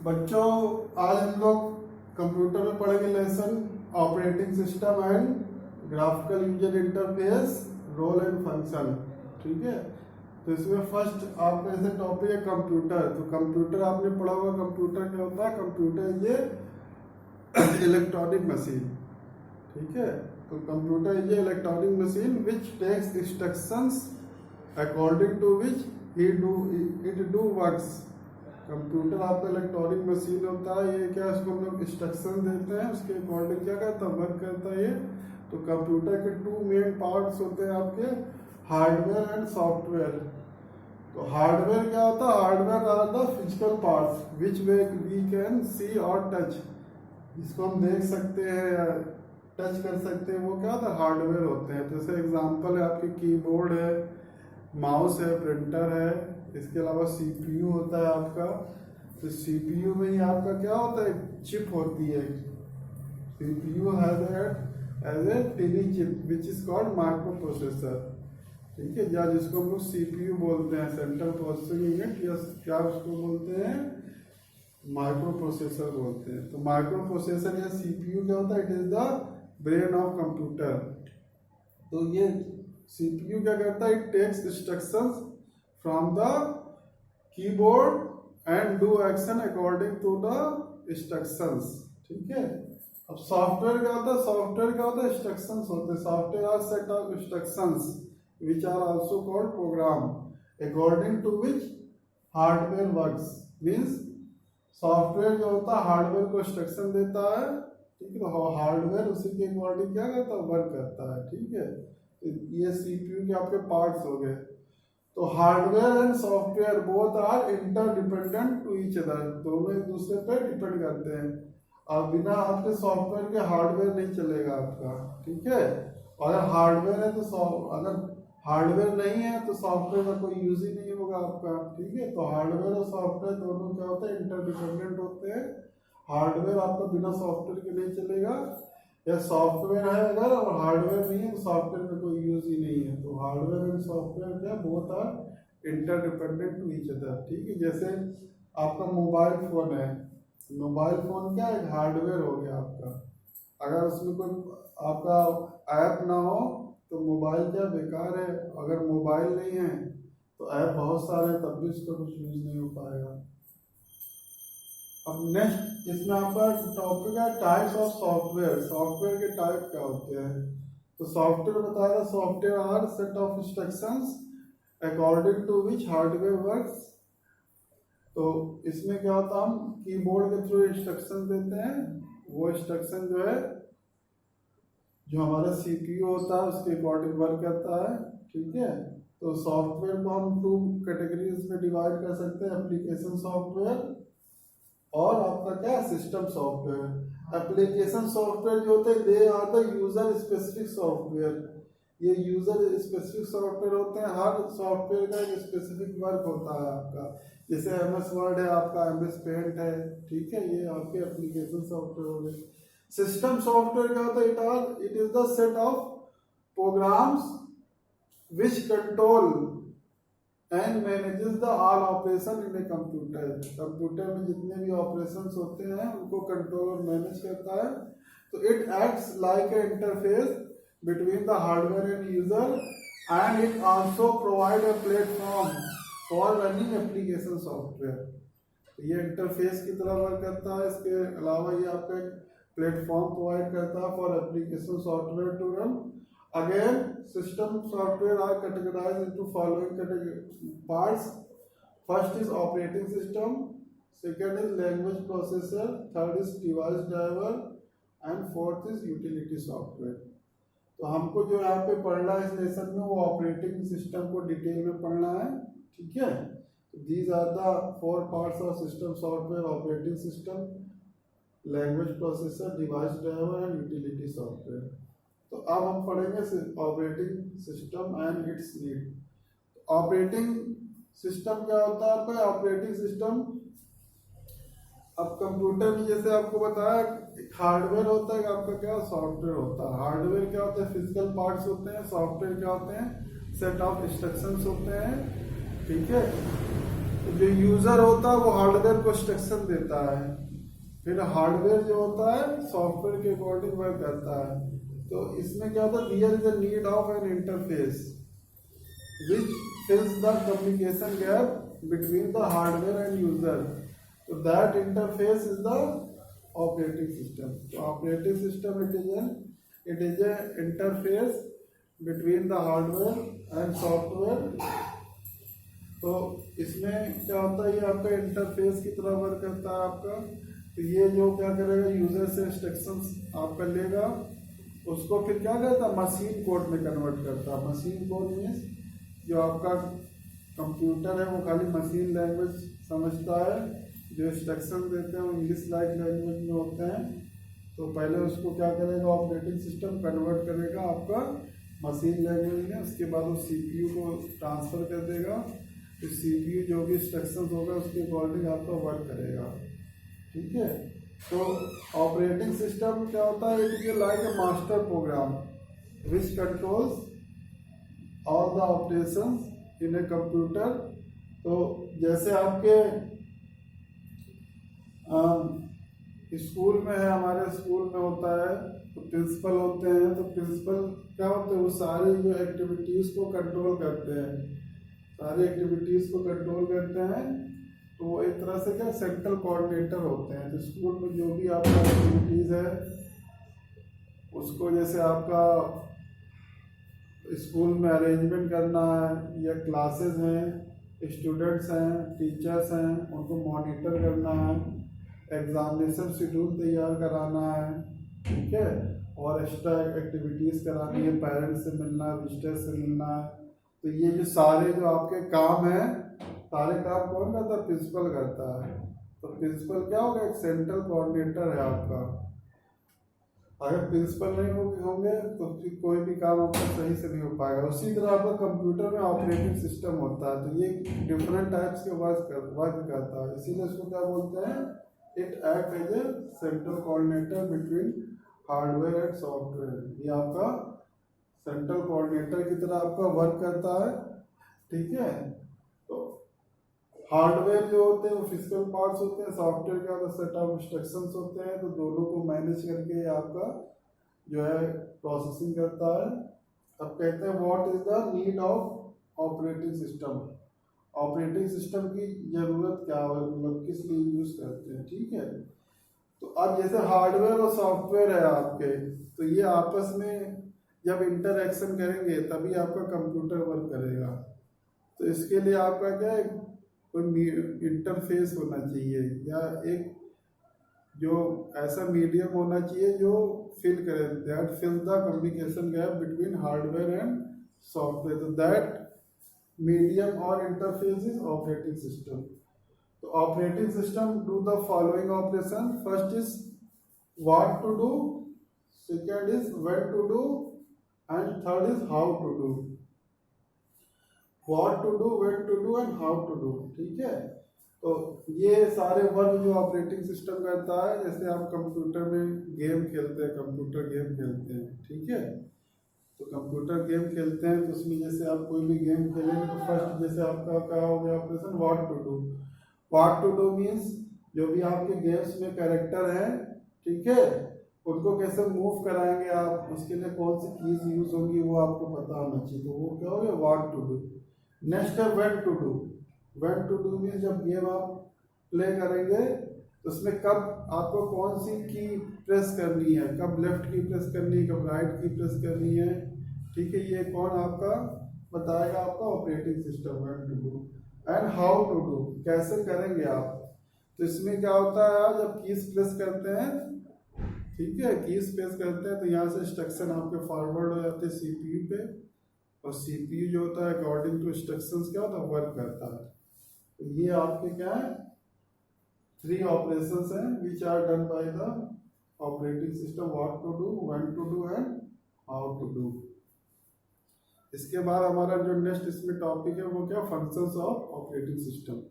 बच्चों, आज हम लोग कंप्यूटर में पढ़ेंगे lesson operating system and graphical user interface, role and function. ठीक है, तो इसमें फर्स्ट आपका ऐसे टॉपिक है कंप्यूटर। तो कंप्यूटर आपने पढ़ा होगा, कंप्यूटर क्या होता है? कंप्यूटर ये इलेक्ट्रॉनिक मशीन। ठीक है, तो कंप्यूटर ये electronic machine which takes instructions according to which it do works. Computer आपका इलेक्ट्रॉनिक मशीन होता है, ये क्या इसको हम लोग इंस्ट्रक्शन देते हैं, उसके अकॉर्डिंग क्या करता है, वर्क करता है ये। तो कंप्यूटर के टू मेन पार्ट्स होते हैं आपके, हार्डवेयर एंड सॉफ्टवेयर। तो हार्डवेयर क्या होता है? Hardware are the physical parts which we can see और टच। इसको हम देख सकते हैं, टच कर सकते हैं, वो क्या होता है? हार्डवेयर होते हैं। जैसे एग्जांपल है आपके कीबोर्ड है, माउस है, प्रिंटर है, इसके अलावा सीपीयू होता है आपका। तो सीपीयू में ही आपका क्या होता है? चिप होती है। CPU has as a tiny chip which is called microprocessor. ठीक है, या जिसको हम लोग सीपीयू बोलते हैं, सेंट्रल प्रोसेसिंग यूनिट, या क्या उसको बोलते हैं? माइक्रो प्रोसेसर बोलते हैं। तो माइक्रो प्रोसेसर या सीपीयू क्या होता है? It is the brain of computer. तो ये सीपीयू क्या करता है? It takes instructions from the keyboard and do action according to the instructions. ठीक है, अब सॉफ्टवेयर क्या होता है? सॉफ्टवेयर क्या होता है? इंस्ट्रक्शंस होते हैं। Software are set of instructions which are also called program according to which hardware works। means software जो होता है हार्डवेयर को इंस्ट्रक्शन देता है। ठीक है, तो हार्डवेयर उसी के अकॉर्डिंग क्या करता है? वर्क करता है। ठीक है, तो ये सीपीयू के आपके पार्ट्स हो गए। तो hardware and software both are interdependent to each other, दोनों एक दूसरे पर डिपेंड करते हैं। और बिना आपके सॉफ्टवेयर के हार्डवेयर नहीं चलेगा आपका। ठीक है, अगर हार्डवेयर है तो अगर हार्डवेयर नहीं है तो सॉफ्टवेयर का कोई यूज ही नहीं होगा आपका। ठीक है, तो हार्डवेयर और सॉफ्टवेयर दोनों क्या होते हैं? इंटरडिपेंडेंट होते हैं। हार्डवेयर आपका बिना सॉफ्टवेयर के नहीं चलेगा, या सॉफ्टवेयर है अगर और हार्डवेयर नहीं है तो सॉफ्टवेयर का कोई यूज ही नहीं है। तो हार्डवेयर एंड सॉफ्टवेयर क्या, both are interdependent to each other. ठीक है, जैसे आपका मोबाइल फोन है, मोबाइल फोन क्या है? हार्डवेयर हो गया आपका। अगर उसमें कोई आपका ऐप ना हो तो मोबाइल क्या बेकार है। अगर मोबाइल नहीं है तो ऐप बहुत सारे, तब भी उसका कुछ यूज नहीं हो पाएगा। अब नेक्स्ट इसमें आपका टॉपिक है टाइप्स ऑफ सॉफ्टवेयर। सॉफ्टवेयर के टाइप क्या होते हैं? तो सॉफ्टवेयर बताया, software are set of instructions according to which hardware works. तो इसमें क्या होता है? हम कीबोर्ड के थ्रू इंस्ट्रक्शन देते हैं। वो इंस्ट्रक्शन जो है, जो हमारा सीपीयू होता है उसके अकॉर्डिंग वर्क करता है। ठीक है, तो सॉफ्टवेयर को हम टू कैटेगरीज में डिवाइड कर सकते हैं, एप्लीकेशन सॉफ्टवेयर और आपका क्या, सिस्टम सॉफ्टवेयर। एप्लीकेशन सॉफ्टवेयर जो होते हैं they are the user specific software. ये यूजर स्पेसिफिक सॉफ्टवेयर होते हैं। हर सॉफ्टवेयर का एक स्पेसिफिक वर्क होता है आपका। जैसे एमएस वर्ड है आपका, एमएस पेंट है। ठीक है, ये आपके एप्लीकेशन सॉफ्टवेयर हो गए। सिस्टम सॉफ्टवेयर क्या होता है? It is the set of programs which control and manages the all operation in a computer. Computer में जितने भी ऑपरेशंस होते हैं उनको कंट्रोल और मैनेज करता है। तो it acts like a interface between the hardware and user and it also provide a platform for running application software. ये इंटरफेस की तरह वर्क करता है। इसके अलावा ये आपका एक प्लेटफॉर्म प्रोवाइड करता है for application software to run. Again system software are categorized into following parts. First is operating system, second is language processor, third is device driver and fourth is utility software. तो हमको जो यहाँ पे पढ़ना है इस लेसन में वो ऑपरेटिंग सिस्टम को डिटेल में पढ़ना है। ठीक है, these are the four parts of system software: operating system, language processor, device driver and utility software. तो अब हम पढ़ेंगे operating system and its need. Operating system क्या होता है आपका? ऑपरेटिंग सिस्टम, अब कंप्यूटर में जैसे आपको बताया हार्डवेयर होता है, आपका क्या सॉफ्टवेयर होता है। हार्डवेयर क्या होता है? फिजिकल पार्ट्स होते हैं। सॉफ्टवेयर क्या होते हैं? सेट ऑफ इंस्ट्रक्शंस होते हैं। ठीक है, तो जो यूजर होता है वो हार्डवेयर को इंस्ट्रक्शन देता है, फिर हार्डवेयर जो होता है सॉफ्टवेयर के अकॉर्डिंग वर्क करता है। तो इसमें क्या होता है, there is the need of an interface which fills the communication gap between the hardware and user. तो that interface is the operating system. तो operating system it is a interface between the hardware and software. तो इसमें क्या होता है, ये आपका interface की तरह वर्क करता है आपका। तो ये जो क्या करेगा, यूजर से इंस्ट्रक्शंस आपका लेगा, उसको फिर क्या करता है, मशीन कोड में कन्वर्ट करता है। मशीन कोड मीन्स जो आपका कंप्यूटर है वो खाली मशीन लैंग्वेज समझता है, जो इंस्ट्रक्शन देते हैं वो इंग्लिश लाइक लैंग्वेज में होते हैं। तो पहले उसको क्या करेगा, ऑपरेटिंग सिस्टम कन्वर्ट करेगा आपका मशीन लैंग्वेज में, उसके बाद वो सीपीयू को ट्रांसफ़र कर देगा। तो सीपीयू जो भी इंस्ट्रक्शन होगा उसके अकॉर्डिंग आपका वर्क करेगा, ठीक है। तो ऑपरेटिंग सिस्टम क्या होता है, it is like a master program which controls all the operations in a computer. तो जैसे आपके स्कूल में है, हमारे स्कूल में होता है तो प्रिंसिपल होते हैं। तो प्रिंसिपल क्या होते हैं, वो सारी जो एक्टिविटीज़ को कंट्रोल करते हैं, सारी एक्टिविटीज़ को कंट्रोल करते हैं। तो वो एक तरह से क्या सेंट्रल कोऑर्डिनेटर होते हैं। तो स्कूल में जो भी आपका एक्टिविटीज़ है उसको, जैसे आपका स्कूल में अरेंजमेंट करना है, या क्लासेस हैं, स्टूडेंट्स हैं, टीचर्स हैं, उनको मॉनिटर करना है, एग्जामिनेशन शेड्यूल तैयार कराना है, ठीक है, और एक्स्ट्रा एक्टिविटीज़ करानी है, पेरेंट्स से मिलना है, विजिटर्स से मिलना है। तो ये जो सारे जो आपके काम हैं, सारे काम कौन करता है, प्रिंसिपल करता है। तो प्रिंसिपल क्या होगा, एक सेंट्रल कोऑर्डिनेटर है आपका। अगर प्रिंसिपल नहीं होंगे तो फिर कोई भी काम आपका सही से नहीं हो पाएगा। उसी तरह आपका कंप्यूटर में ऑपरेटिंग सिस्टम होता है। तो ये डिफरेंट टाइप्स के वर्क करता है, इसीलिए इसको क्या बोलते हैं, it act as a central coordinator between hardware and software. ये आपका सेंट्रल कोऑर्डिनेटर की तरह आपका वर्क करता है, ठीक है। तो हार्डवेयर जो होते हैं वो फिजिकल पार्ट्स होते हैं, सॉफ्टवेयर का सेट ऑफ इंस्ट्रक्शंस होते हैं। तो दोनों को मैनेज करके आपका जो है प्रोसेसिंग करता है। अब कहते हैं what is the need of operating system. Operating system की ज़रूरत क्या है, मतलब किस लिए यूज़ करते हैं, ठीक है। तो अब जैसे हार्डवेयर और सॉफ्टवेयर है आपके, तो ये आपस में जब इंटरएक्शन करेंगे तभी आपका कंप्यूटर वर्क करेगा। तो इसके लिए आपका क्या है, कोई इंटरफेस होना चाहिए, या एक जो ऐसा मीडियम होना चाहिए जो फिल करे, that fill the communication gap between hardware and software. तो दैट मीडियम और इंटरफेस इज ऑपरेटिंग सिस्टम। तो operating system do the following operation. First is what to do, second is when to do, and third is how to do. What to do, when to do, and how to do, ठीक है। तो ये सारे work जो operating system करता है, जैसे आप कंप्यूटर में गेम खेलते हैं, कंप्यूटर गेम खेलते हैं, ठीक है। तो कंप्यूटर गेम खेलते हैं तो उसमें जैसे आप कोई भी गेम खेलेंगे तो फर्स्ट जैसे आपका क्या हो गया operation, what to do. What to do means जो भी आपके गेम्स में कैरेक्टर हैं, ठीक है, उनको कैसे मूव कराएंगे आप, उसके लिए कौन सी कीज यूज होंगी वो आपको पता होना चाहिए। तो वो क्या हो गया, व्हाट टू डू। नेक्स्ट है when to do. When to do means जब गेम आप प्ले करेंगे तो उसमें कब आपको कौन सी की प्रेस करनी है, कब लेफ्ट की प्रेस करनी है, कब राइट की प्रेस करनी है, ठीक है। ये कौन आपका बताएगा, आपका operating system. When to do and how to do, कैसे करेंगे आप। तो इसमें क्या होता है, जब कीज प्रेस करते हैं, ठीक है, कीज प्रेस करते हैं तो यहाँ से इंस्ट्रक्शन आपके फॉरवर्ड हो जाते हैं सीपीयू पे, और सीपीयू जो होता है अकॉर्डिंग टू इंस्ट्रक्शंस क्या होता है, वर्क करता है। तो ये आपके क्या है, 3 ऑपरेशंस हैं which are done by the operating system, what to do, when to do, and how to do. इसके बाद हमारा जो नेक्स्ट इसमें टॉपिक है वो क्या, फंक्शंस ऑफ ऑपरेटिंग सिस्टम।